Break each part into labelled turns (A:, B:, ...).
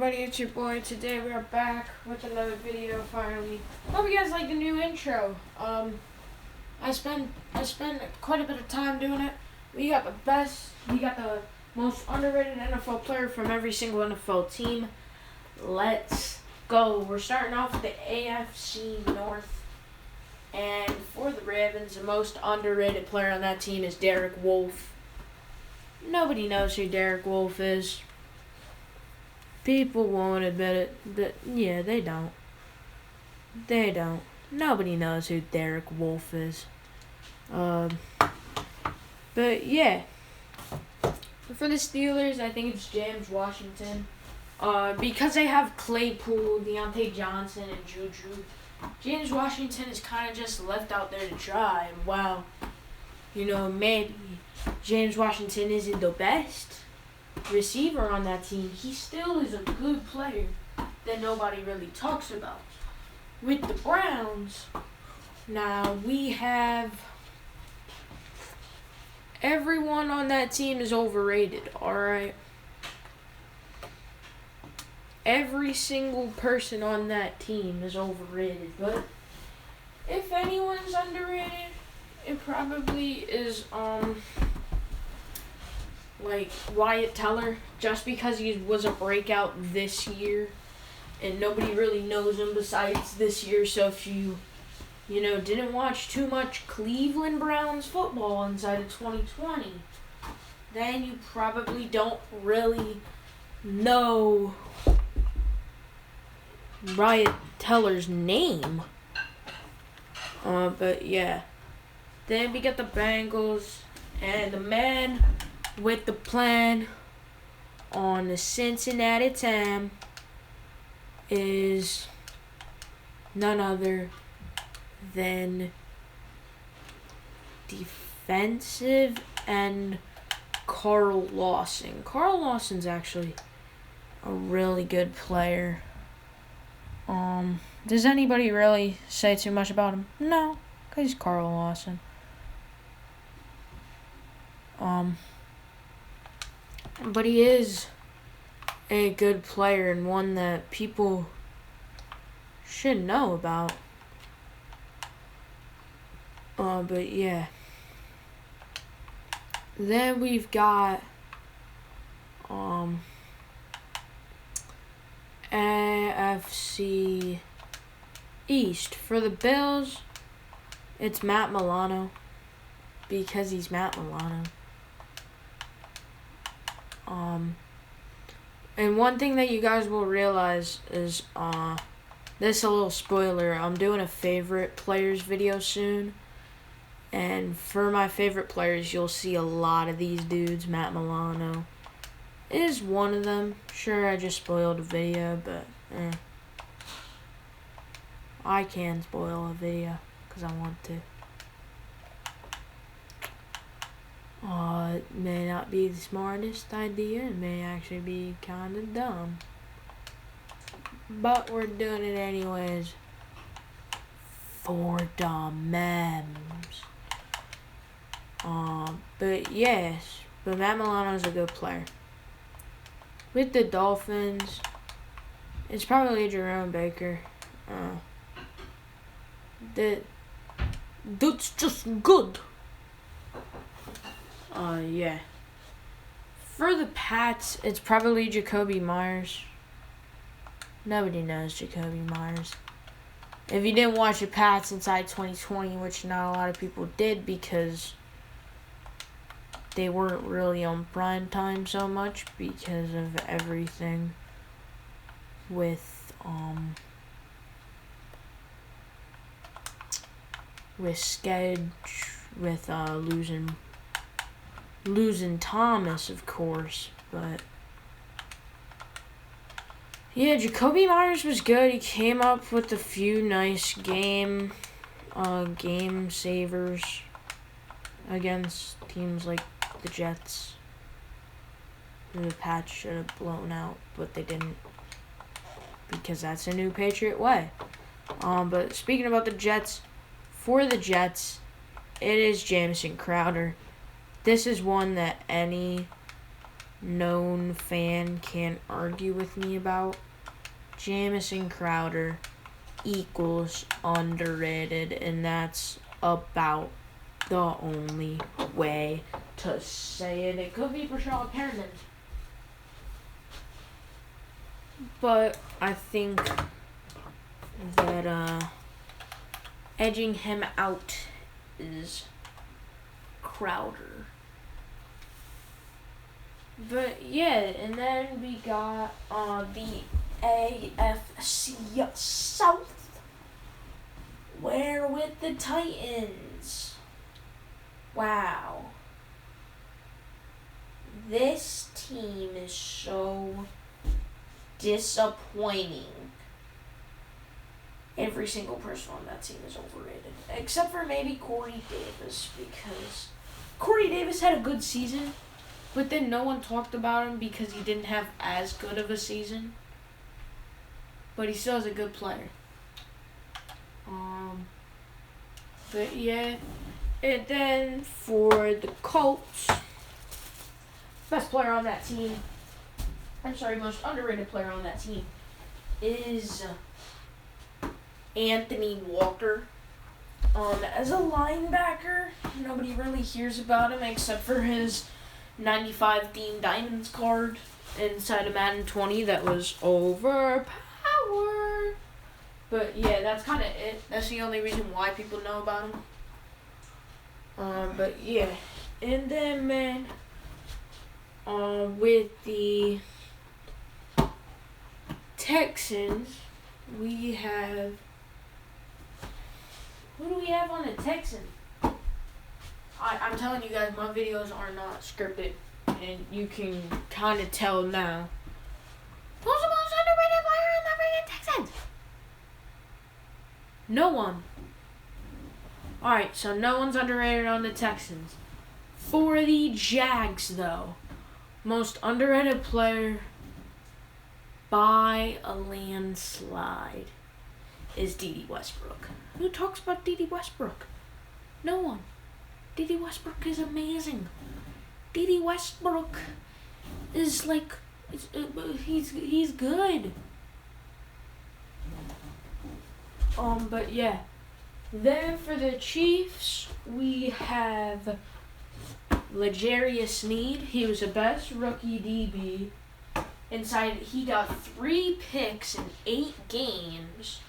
A: everybody, it's your boy. Today we are back with another video finally. Hope you guys like the new intro. I spent quite a bit of time doing it. We got the most underrated NFL player from every single NFL team. Let's go. We're starting off with the AFC North. And for the Ravens, the most underrated player on that team is Derek Wolfe. Nobody knows who Derek Wolfe is. People won't admit it, but yeah, they don't. They don't. Nobody knows who Derek Wolfe is. But yeah. For the Steelers, I think it's James Washington. Because they have Claypool, Deontay Johnson, and Juju, James Washington is kind of just left out there to dry. And while, maybe James Washington isn't the best receiver on that team, he still is a good player that nobody really talks about. With the Browns, now we have everyone on that team is overrated, alright? Every single person on that team is overrated, but if anyone's underrated, it probably is like Wyatt Teller, just because he was a breakout this year and nobody really knows him besides this year. So if you didn't watch too much Cleveland Browns football inside of 2020, then you probably don't really know Wyatt Teller's name. But yeah. Then we got the Bengals, and the man with the plan on the Cincinnati team is none other than defensive end Carl Lawson. Carl Lawson's actually a really good player. Does anybody really say too much about him? No, because he's Carl Lawson. But he is a good player and one that people should know about. But yeah. Then we've got Afc East. For the Bills, it's Matt Milano, because he's Matt Milano. And one thing that you guys will realize is, this is a little spoiler, I'm doing a favorite players video soon. And for my favorite players, you'll see a lot of these dudes. Matt Milano is one of them. Sure, I just spoiled a video, but I can spoil a video because I want to. It may not be the smartest idea. It may actually be kind of dumb. But we're doing it anyways. For the memes. But yes. But Matt Milano's a good player. With the Dolphins, it's probably Jerome Baker. That's just good. Yeah. For the Pats, it's probably Jacoby Myers. Nobody knows Jacoby Myers. If you didn't watch the Pats inside 2020, which not a lot of people did because they weren't really on prime time so much because of everything with losing Thomas, of course, but yeah, Jacoby Myers was good. He came up with a few nice game savers against teams like the Jets, who the Pats should have blown out, but they didn't, because that's a new Patriot way. But speaking about the Jets, for the Jets, it is Jameson Crowder. This is one that any known fan can't argue with me about. Jameson Crowder equals underrated, and that's about the only way to say it. It could be for Charlotte Perriman, but I think that edging him out is Crowder. But yeah, and then we got the AFC South, where with the Titans. Wow. This team is so disappointing. Every single person on that team is overrated. Except for maybe Corey Davis, because Corey Davis had a good season, but then no one talked about him because he didn't have as good of a season. But he still is a good player. But yeah. And then for the Colts, best player on that team, most underrated player on that team is Anthony Walker. As a linebacker, nobody really hears about him except for his 95 Dean Diamonds card inside of Madden 20 that was overpowered. But yeah, that's kind of it. That's the only reason why people know about him. But yeah. And then, man, with the Texans, we have... Who do we have on the Texans? I'm telling you guys, my videos are not scripted, and you can kind of tell now. Who's the most underrated player in the freaking Texans? No one. Alright, so no one's underrated on the Texans. For the Jags, though, most underrated player by a landslide is Deedee Westbrook. Who talks about Deedee Westbrook? No one. Deedee Westbrook is amazing. Deedee Westbrook is like, he's good. But yeah. Then for the Chiefs, we have Legeria Snead. He was the best rookie DB. He got 3 picks in 8 games.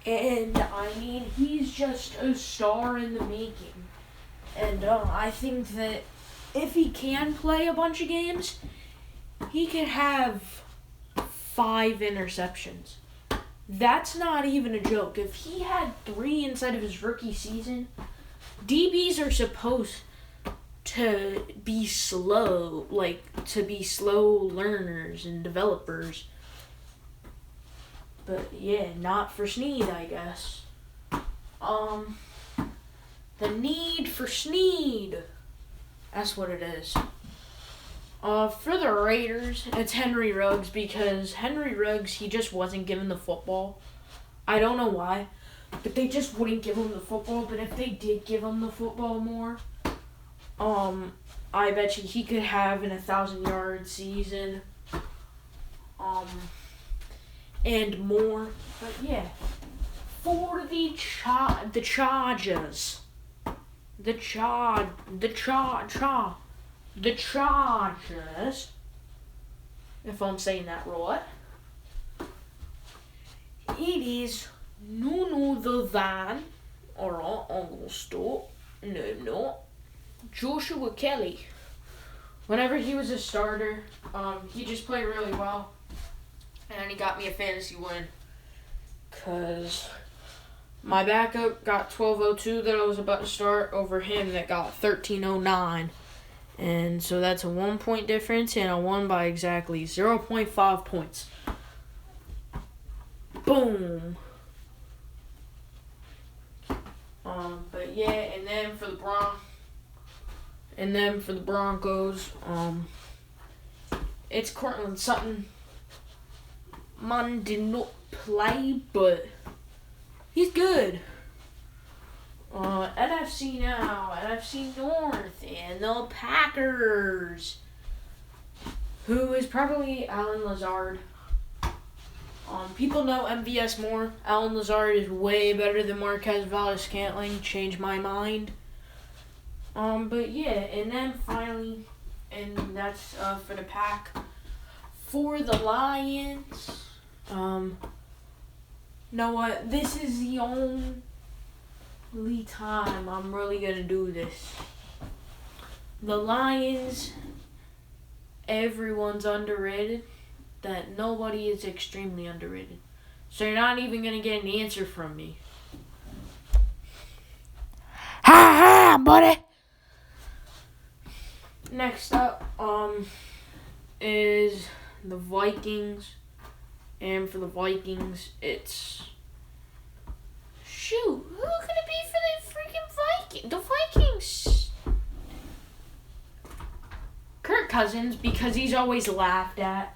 A: And, I mean, he's just a star in the making. And I think that if he can play a bunch of games, he could have 5 interceptions. That's not even a joke. If he had 3 inside of his rookie season, DBs are supposed to be slow, slow learners and developers. But yeah, not for Snead, I guess. The need for Snead. That's what it is. For the Raiders, it's Henry Ruggs, because Henry Ruggs, he just wasn't given the football. I don't know why, but they just wouldn't give him the football. But if they did give him the football more, I bet you he could have an 1,000-yard season. And more. But yeah, for the Chargers, the Chargers, if I'm saying that right, it is none other than, alright, I'm gonna stop. No, I'm not. Joshua Kelly. Whenever he was a starter, he just played really well. And he got me a fantasy win. Because my backup got 12.02 that I was about to start over him that got 13.09. And so that's a 1-point difference, and I won by exactly 0.5 points. Boom. But yeah, and then for the Broncos, it's Cortland Sutton. Man did not play, but he's good. NFC now, NFC North, and the Packers. who is probably Alan Lazard. People know MVS more. Alan Lazard is way better than Marquez Valdes-Scantling. Changed my mind. But yeah, and then finally, and that's for the pack. For the Lions, you know what? This is the only time I'm really gonna do this. The Lions, everyone's underrated. That nobody is extremely underrated. So you're not even going to get an answer from me. Ha ha, buddy! Next up, is the Vikings. And for the Vikings, it's... Shoot, who could it be for the freaking Vikings? The Vikings! Kirk Cousins, because he's always laughed at.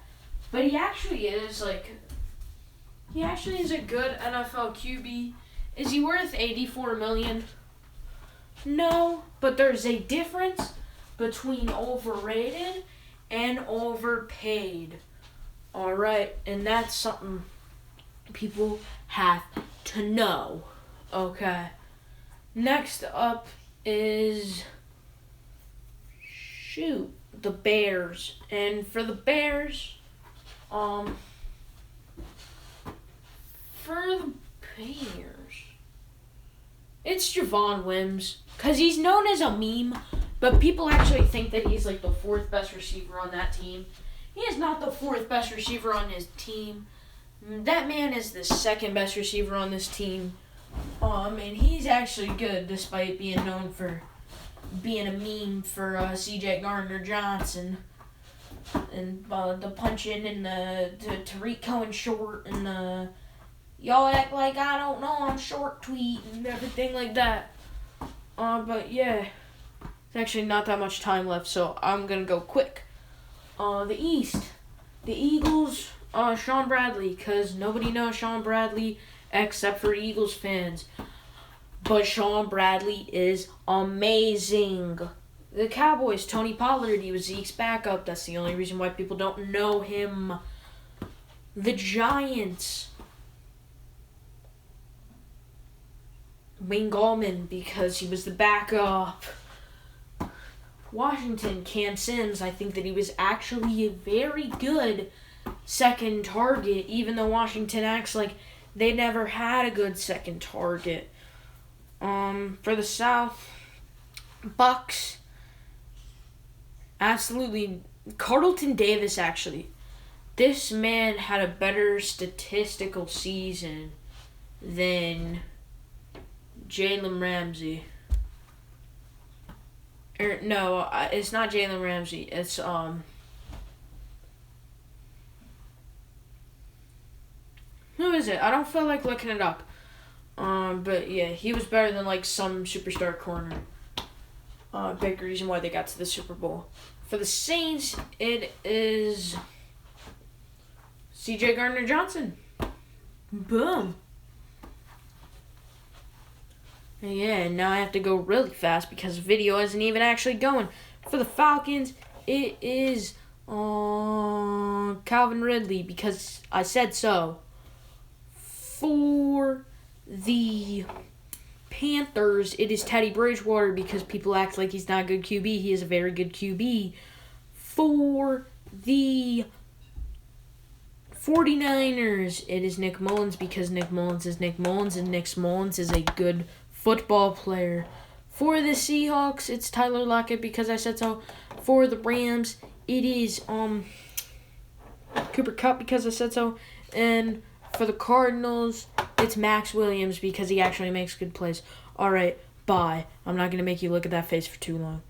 A: But he actually is a good NFL QB. Is he worth $84 million? No, but there's a difference between overrated and overpaid. Alright, and that's something people have to know. Okay. Next up is the Bears. And for the Bears, for the Bears, it's Javon Wims. Because he's known as a meme, but people actually think that he's like the fourth best receiver on that team. He is not the fourth best receiver on his team. That man is the second best receiver on this team. And he's actually good despite being known for being a meme for C.J. Gardner-Johnson. And the punching and the Tariq Cohen short and the y'all act like I don't know I'm short tweet and everything like that. But yeah, there's actually not that much time left, so I'm gonna go quick. The East, the Eagles, Sean Bradley, cause nobody knows Sean Bradley except for Eagles fans. But Sean Bradley is amazing. The Cowboys, Tony Pollard, he was Zeke's backup. That's the only reason why people don't know him. The Giants, Wayne Gallman, because he was the backup. Washington, Cam Sims, I think that he was actually a very good second target, even though Washington acts like they never had a good second target. For the South, Bucks, absolutely. Carlton Davis, actually. This man had a better statistical season than Jalen Ramsey. No, it's not Jalen Ramsey. It's, who is it? I don't feel like looking it up. But yeah, he was better than like some superstar corner. Big reason why they got to the Super Bowl. For the Saints, it is C.J. Gardner-Johnson. Boom. And yeah, now I have to go really fast because the video isn't even actually going. For the Falcons, it is Calvin Ridley because I said so. For the Panthers, it is Teddy Bridgewater because people act like he's not a good QB. He is a very good QB. For the 49ers, it is Nick Mullins because Nick Mullins is Nick Mullins and Nick Mullins is a good football player. For the Seahawks, it's Tyler Lockett because I said so. For the Rams, it is Cooper Kupp because I said so. And for the Cardinals, it's Max Williams because he actually makes good plays. All right, bye. I'm not going to make you look at that face for too long.